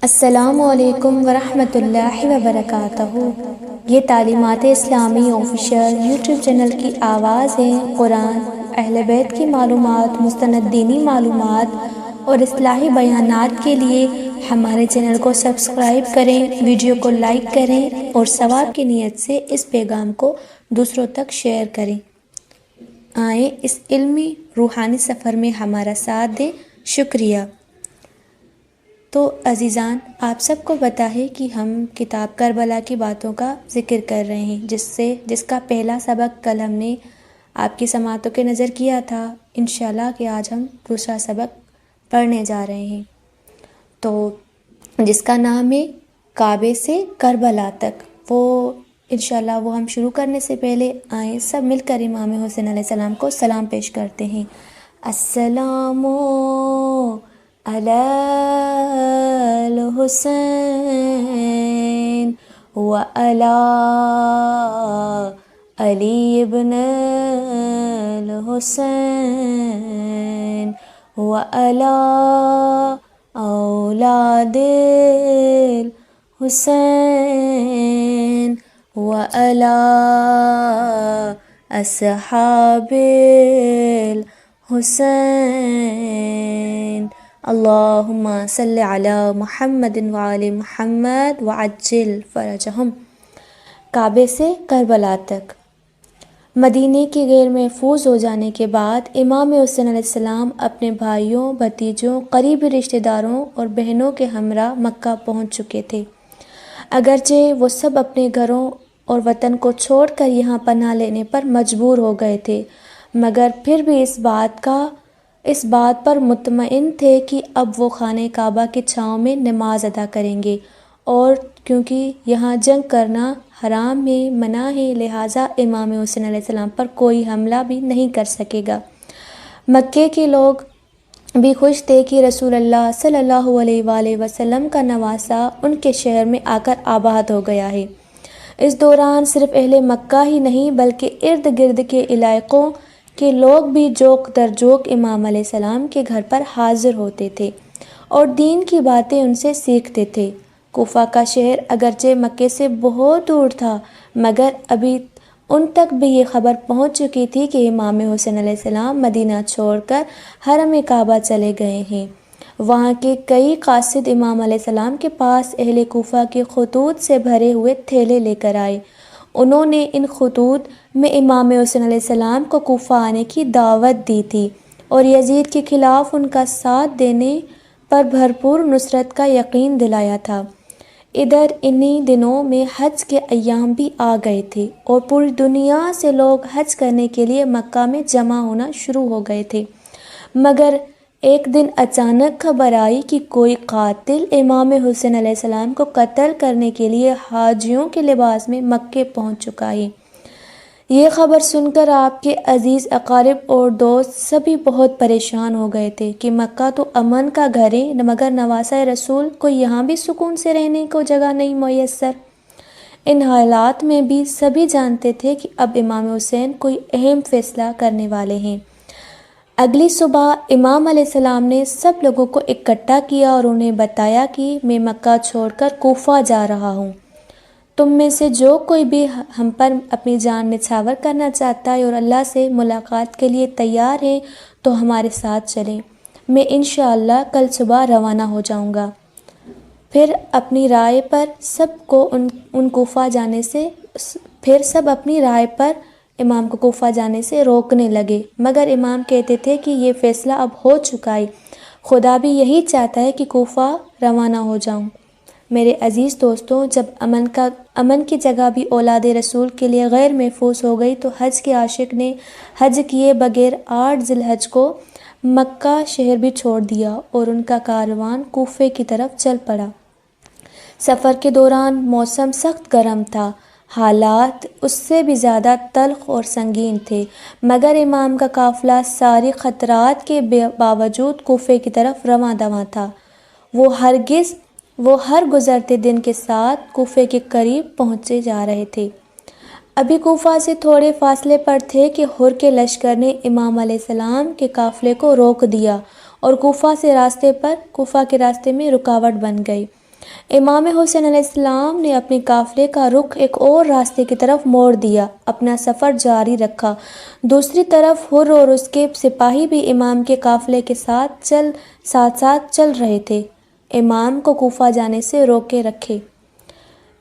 السلام علیکم ورحمۃ اللہ وبرکاتہ۔ یہ تعلیمات اسلامی آفیشیل یوٹیوب چینل کی آواز ہے۔ قرآن، اہل بیت کی معلومات، مستند دینی معلومات اور اصلاحی بیانات کے لیے ہمارے چینل کو سبسکرائب کریں، ویڈیو کو لائک کریں اور ثواب کی نیت سے اس پیغام کو دوسروں تک شیئر کریں۔ آئیں اس علمی روحانی سفر میں ہمارا ساتھ دیں۔ شکریہ۔ تو عزیزان، آپ سب کو پتہ ہے کہ ہم کتاب کربلا کی باتوں کا ذکر کر رہے ہیں، جس کا پہلا سبق کل ہم نے آپ کی سماعتوں کے نظر کیا تھا۔ انشاءاللہ کہ آج ہم دوسرا سبق پڑھنے جا رہے ہیں، تو جس کا نام ہے کعبے سے کربلا تک۔ انشاءاللہ وہ ہم شروع کرنے سے پہلے آئیں سب مل کر امام حسین علیہ السلام کو سلام پیش کرتے ہیں۔ السلام علی الحسین وعلی علی ابن الحسین وعلی اولاد الحسین وعلی اصحاب الحسین۔ اللہم صلی علی محمد وعلی محمد وعجل فرجہم۔ کعبے سے کربلا تک۔ مدینے کے غیر محفوظ ہو جانے کے بعد امام حسین علیہ السلام اپنے بھائیوں، بھتیجوں، قریبی رشتہ داروں اور بہنوں کے ہمراہ مکہ پہنچ چکے تھے۔ اگرچہ وہ سب اپنے گھروں اور وطن کو چھوڑ کر یہاں پناہ لینے پر مجبور ہو گئے تھے، مگر پھر بھی اس بات پر مطمئن تھے کہ اب وہ خانہ کعبہ کی چھاؤں میں نماز ادا کریں گے، اور کیونکہ یہاں جنگ کرنا حرام ہے، منع ہے، لہٰذا امام حسین علیہ السلام پر کوئی حملہ بھی نہیں کر سکے گا۔ مکے کے لوگ بھی خوش تھے کہ رسول اللہ صلی اللہ علیہ وآلہ وسلم کا نواسہ ان کے شہر میں آ کر آباد ہو گیا ہے۔ اس دوران صرف اہل مکہ ہی نہیں بلکہ ارد گرد کے علاقوں کے لوگ بھی جوق در جوق امام علیہ السلام کے گھر پر حاضر ہوتے تھے اور دین کی باتیں ان سے سیکھتے تھے۔ کوفہ کا شہر اگرچہ مکے سے بہت دور تھا، مگر ابھی ان تک بھی یہ خبر پہنچ چکی تھی کہ امام حسین علیہ السلام مدینہ چھوڑ کر حرم کعبہ چلے گئے ہیں۔ وہاں کے کئی قاصد امام علیہ السلام کے پاس اہل کوفہ کے خطوط سے بھرے ہوئے تھیلے لے کر آئے۔ انہوں نے ان خطوط میں امام حسین علیہ السلام کو کوفہ آنے کی دعوت دی تھی اور یزید کے خلاف ان کا ساتھ دینے پر بھرپور نصرت کا یقین دلایا تھا۔ ادھر انہی دنوں میں حج کے ایام بھی آ گئے تھے اور پوری دنیا سے لوگ حج کرنے کے لیے مکہ میں جمع ہونا شروع ہو گئے تھے، مگر ایک دن اچانک خبر آئی کہ کوئی قاتل امام حسین علیہ السلام کو قتل کرنے کے لیے حاجیوں کے لباس میں مکے پہنچ چکا ہے۔ یہ خبر سن کر آپ کے عزیز اقارب اور دوست سبھی بہت پریشان ہو گئے تھے کہ مکہ تو امن کا گھر ہے، مگر نواسہ رسول کو یہاں بھی سکون سے رہنے کو جگہ نہیں میسر۔ ان حالات میں بھی سبھی جانتے تھے کہ اب امام حسین کوئی اہم فیصلہ کرنے والے ہیں۔ اگلی صبح امام علیہ السلام نے سب لوگوں کو اکٹھا کیا اور انہیں بتایا کہ میں مکہ چھوڑ کر کوفہ جا رہا ہوں۔ تم میں سے جو کوئی بھی ہم پر اپنی جان نچھاور کرنا چاہتا ہے اور اللہ سے ملاقات کے لیے تیار ہے تو ہمارے ساتھ چلیں۔ میں انشاءاللہ کل صبح روانہ ہو جاؤں گا۔ پھر اپنی رائے پر سب اپنی رائے پر امام کو کوفہ جانے سے روکنے لگے، مگر امام کہتے تھے کہ یہ فیصلہ اب ہو چکا ہے، خدا بھی یہی چاہتا ہے کہ کوفہ روانہ ہو جاؤں۔ میرے عزیز دوستوں، جب امن کی جگہ بھی اولاد رسول کے لیے غیر محفوظ ہو گئی تو حج کے عاشق نے حج کیے بغیر 8 ذی الحج کو مکہ شہر بھی چھوڑ دیا اور ان کا کاروان کوفے کی طرف چل پڑا۔ سفر کے دوران موسم سخت گرم تھا، حالات اس سے بھی زیادہ تلخ اور سنگین تھے، مگر امام کا قافلہ ساری خطرات کے باوجود کوفے کی طرف رواں دواں تھا۔ وہ ہر گزرتے دن کے ساتھ کوفے کے قریب پہنچے جا رہے تھے۔ ابھی کوفہ سے تھوڑے فاصلے پر تھے کہ ہر کے لشکر نے امام علیہ السلام کے قافلے کو روک دیا اور کوفہ کے راستے میں رکاوٹ بن گئی۔ امام حسین علیہ السلام نے اپنے قافلے کا رخ ایک اور راستے کی طرف موڑ دیا، اپنا سفر جاری رکھا۔ دوسری طرف حر اور اس کے سپاہی بھی امام کے قافلے کے ساتھ ساتھ چل رہے تھے، امام کو کوفہ جانے سے روکے رکھے۔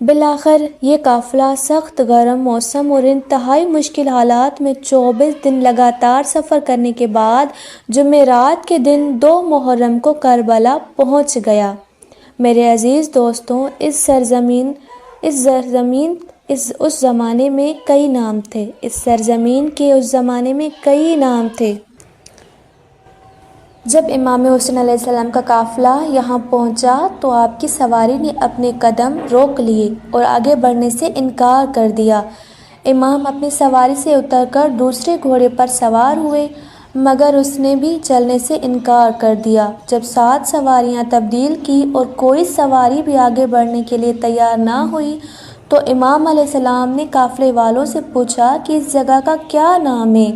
بالآخر یہ قافلہ سخت گرم موسم اور انتہائی مشکل حالات میں 24 دن لگاتار سفر کرنے کے بعد جمعرات کے دن 2 محرم کو کربلا پہنچ گیا۔ میرے عزیز دوستوں، اس زمانے میں کئی نام تھے، اس سرزمین کے اس زمانے میں کئی نام تھے۔ جب امام حسین علیہ السلام کا قافلہ یہاں پہنچا تو آپ کی سواری نے اپنے قدم روک لیے اور آگے بڑھنے سے انکار کر دیا۔ امام اپنی سواری سے اتر کر دوسرے گھوڑے پر سوار ہوئے، مگر اس نے بھی چلنے سے انکار کر دیا۔ جب 7 سواریاں تبدیل کی اور کوئی سواری بھی آگے بڑھنے کے لیے تیار نہ ہوئی تو امام علیہ السلام نے قافلے والوں سے پوچھا کہ اس جگہ کا کیا نام ہے؟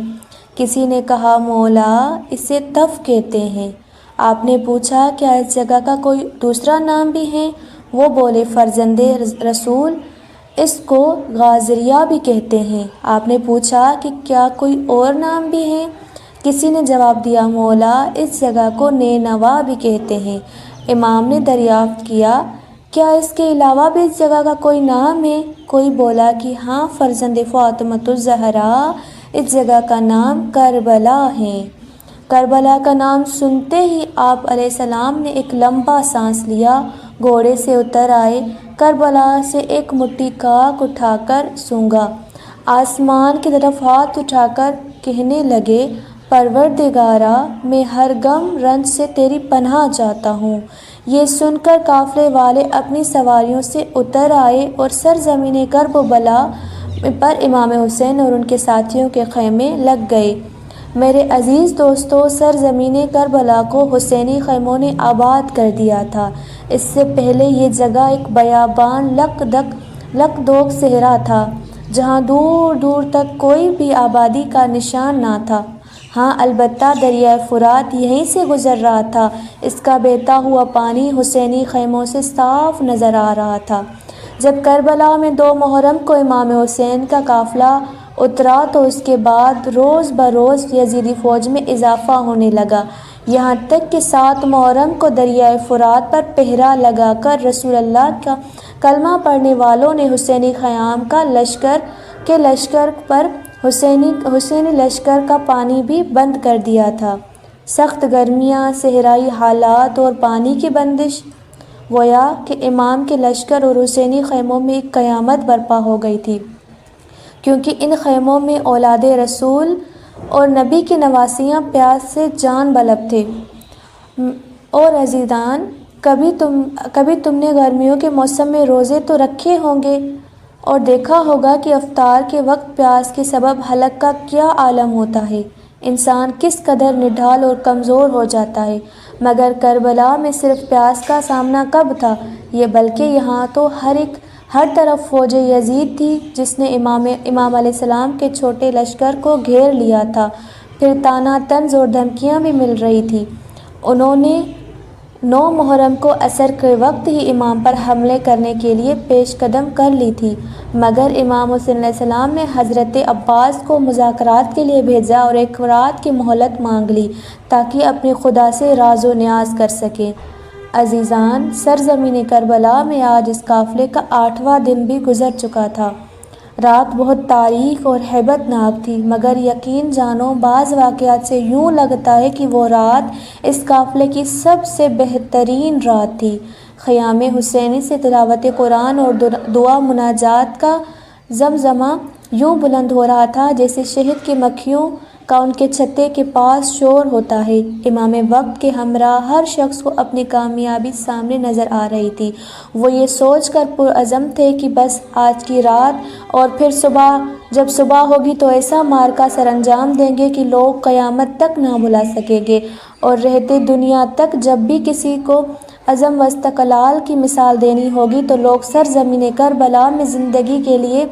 کسی نے کہا مولا، اسے طف کہتے ہیں۔ آپ نے پوچھا کیا اس جگہ کا کوئی دوسرا نام بھی ہے؟ وہ بولے فرزند رسول، اس کو غازریہ بھی کہتے ہیں۔ آپ نے پوچھا کہ کیا کوئی اور نام بھی ہے؟ کسی نے جواب دیا مولا، اس جگہ کو نینوا بھی کہتے ہیں۔ امام نے دریافت کیا کیا اس کے علاوہ بھی اس جگہ کا کوئی نام ہے؟ کوئی بولا کہ ہاں فرزند فاطمۃ الزہرا، اس جگہ کا نام کربلا ہے۔ کربلا کا نام سنتے ہی آپ علیہ السلام نے ایک لمبا سانس لیا، گھوڑے سے اتر آئے، کربلا سے ایک مٹھی خاک اٹھا کر سونگھا، آسمان کی طرف ہاتھ اٹھا کر کہنے لگے پروردگارا، میں ہر غم رنج سے تیری پناہ چاہتا ہوں۔ یہ سن کر قافلے والے اپنی سواریوں سے اتر آئے اور سرزمین کربلا پر امام حسین اور ان کے ساتھیوں کے خیمے لگ گئے۔ میرے عزیز دوستو، سرزمین کربلا کو حسینی خیموں نے آباد کر دیا تھا۔ اس سے پہلے یہ جگہ ایک بیابان لکدوک صحرا تھا، جہاں دور دور تک کوئی بھی آبادی کا نشان نہ تھا۔ ہاں البتہ دریائے فرات یہیں سے گزر رہا تھا۔ اس کا بہتا ہوا پانی حسینی خیموں سے صاف نظر آ رہا تھا۔ جب کربلا میں 2 محرم کو امام حسین کا قافلہ اترا تو اس کے بعد روز بروز یزیدی فوج میں اضافہ ہونے لگا، یہاں تک کہ 7 محرم کو دریائے فرات پر پہرا لگا کر رسول اللہ کا کلمہ پڑھنے والوں نے حسینی خیام کے لشکر پر حسینی لشکر کا پانی بھی بند کر دیا تھا۔ سخت گرمیاں، صحرائی حالات اور پانی کی بندش، گویا کہ امام کے لشکر اور حسینی خیموں میں ایک قیامت برپا ہو گئی تھی، کیونکہ ان خیموں میں اولاد رسول اور نبی کی نواسیاں پیاس سے جان بلب تھے۔ اور عزیزان، کبھی تم نے گرمیوں کے موسم میں روزے تو رکھے ہوں گے اور دیکھا ہوگا کہ افطار کے وقت پیاس کے سبب حلق کا کیا عالم ہوتا ہے، انسان کس قدر نڈھال اور کمزور ہو جاتا ہے۔ مگر کربلا میں صرف پیاس کا سامنا کب تھا، یہ بلکہ یہاں تو ہر طرف فوج یزید تھی، جس نے امام علیہ السلام کے چھوٹے لشکر کو گھیر لیا تھا۔ پھر طعنہ طنز اور دھمکیاں بھی مل رہی تھی۔ انہوں نے 9 محرم کو عصر کے وقت ہی امام پر حملے کرنے کے لیے پیش قدم کر لی تھی، مگر امام حسین علیہ السلام نے حضرت عباس کو مذاکرات کے لیے بھیجا اور 1 رات کی مہلت مانگ لی تاکہ اپنے خدا سے راز و نیاز کر سکیں۔ عزیزان، سرزمین کربلا میں آج اس قافلے کا 8واں دن بھی گزر چکا تھا۔ رات بہت تاریک اور ہیبت ناک تھی، مگر یقین جانو بعض واقعات سے یوں لگتا ہے کہ وہ رات اس قافلے کی سب سے بہترین رات تھی۔ خیام حسینی سے تلاوت قرآن اور دعا مناجات کا زمزمہ یوں بلند ہو رہا تھا جیسے شہد کی مکھیوں کا ان کے چھتے کے پاس شور ہوتا ہے۔ امام وقت کے ہمراہ ہر شخص کو اپنی کامیابی سامنے نظر آ رہی تھی۔ وہ یہ سوچ کر پرعزم تھے کہ بس آج کی رات اور پھر جب صبح ہوگی تو ایسا معرکہ سر انجام دیں گے کہ لوگ قیامت تک نہ بھلا سکیں گے، اور رہتے دنیا تک جب بھی کسی کو عزم و استقلال کی مثال دینی ہوگی تو لوگ سرزمین کربلا میں زندگی کے لیے،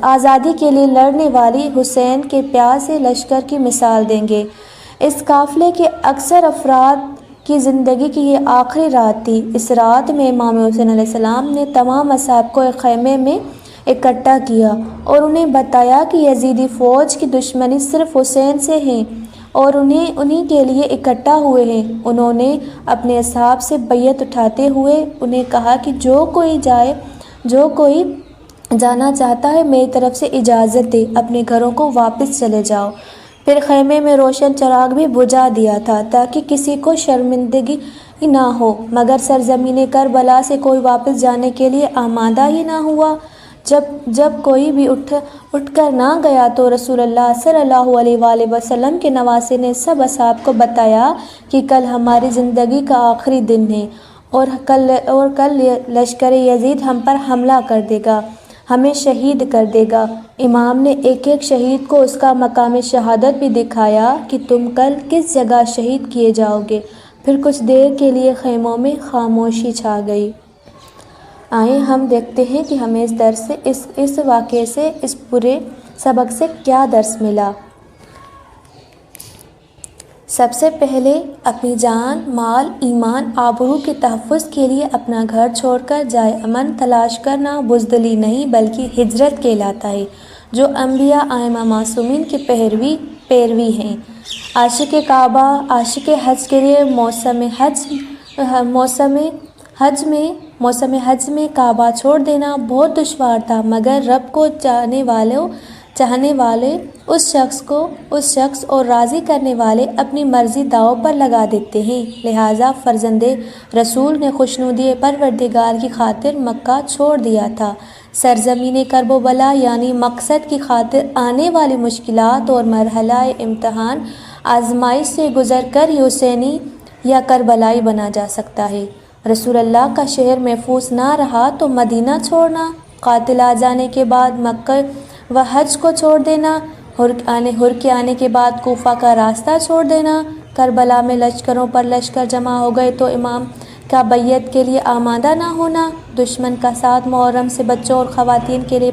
آزادی کے لیے لڑنے والی حسین کے پیاسے لشکر کی مثال دیں گے۔ اس قافلے کے اکثر افراد کی زندگی کی یہ آخری رات تھی۔ اس رات میں امام حسین علیہ السلام نے تمام اصحاب کو ایک خیمے میں اکٹھا کیا اور انہیں بتایا کہ یزیدی فوج کی دشمنی صرف حسین سے ہے اور انہیں کے لیے اکٹھا ہوئے ہیں۔ انہوں نے اپنے اصحاب سے بیعت اٹھاتے ہوئے انہیں کہا کہ جو کوئی جانا چاہتا ہے میری طرف سے اجازت دے، اپنے گھروں کو واپس چلے جاؤ۔ پھر خیمے میں روشن چراغ بھی بجھا دیا تھا تاکہ کسی کو شرمندگی نہ ہو، مگر سرزمین کربلا سے کوئی واپس جانے کے لیے آمادہ ہی نہ ہوا۔ جب کوئی بھی اٹھ کر نہ گیا تو رسول اللہ صلی اللہ علیہ وآلہ وسلم کے نواسے نے سب اصحاب کو بتایا کہ کل ہماری زندگی کا آخری دن ہے اور کل لشکر یزید ہم پر حملہ کر دے گا، ہمیں شہید کر دے گا۔ امام نے ایک ایک شہید کو اس کا مقام شہادت بھی دکھایا کہ تم کل کس جگہ شہید کیے جاؤ گے۔ پھر کچھ دیر کے لیے خیموں میں خاموشی چھا گئی۔ آئیں ہم دیکھتے ہیں کہ ہمیں اس درس سے اس واقعے سے، اس پورے سبق سے کیا درس ملا۔ سب سے پہلے اپنی جان، مال، ایمان، آبرو کے تحفظ کے لیے اپنا گھر چھوڑ کر جائے امن تلاش کرنا بزدلی نہیں بلکہ ہجرت کہلاتا ہے، جو انبیاء ائمہ معصومین کی پیروی ہیں۔ عاشق کعبہ، عاشق حج کے لیے موسم حج میں کعبہ چھوڑ دینا بہت دشوار تھا، مگر رب کو چاہنے والے اس شخص اور راضی کرنے والے اپنی مرضی داؤ پر لگا دیتے ہیں۔ لہٰذا فرزند رسول نے خوشنودی پروردگار کی خاطر مکہ چھوڑ دیا تھا۔ سرزمین کرب و بلا یعنی مقصد کی خاطر آنے والی مشکلات اور مرحلہ امتحان آزمائش سے گزر کر ہی حسینی یا کربلائی بنا جا سکتا ہے۔ رسول اللہ کا شہر محفوظ نہ رہا تو مدینہ چھوڑنا، قاتل آ جانے کے بعد مکہ و حج کو چھوڑ دینا، ہر کے آنے کے بعد کوفہ کا راستہ چھوڑ دینا، کربلا میں لشکروں پر لشکر جمع ہو گئے تو امام کا بیعت کے لیے آمادہ نہ ہونا، دشمن کا ساتھ محرم سے بچوں اور خواتین کے لیے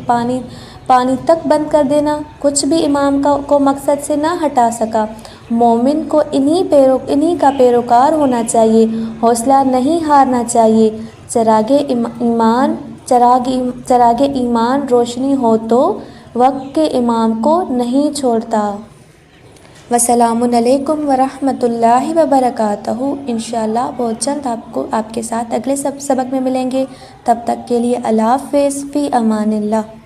پانی تک بند کر دینا، کچھ بھی امام کو مقصد سے نہ ہٹا سکا۔ مومن کو انہی کا پیروکار ہونا چاہیے، حوصلہ نہیں ہارنا چاہیے۔ چراغ ایمان روشنی ہو تو وقت کے امام کو نہیں چھوڑتا۔ والسلام علیکم ورحمۃ اللہ وبرکاتہ۔ انشاءاللہ بہت جلد آپ کے ساتھ اگلے سبق میں ملیں گے، تب تک کے لیے اللہ حافظ، فی امان اللہ۔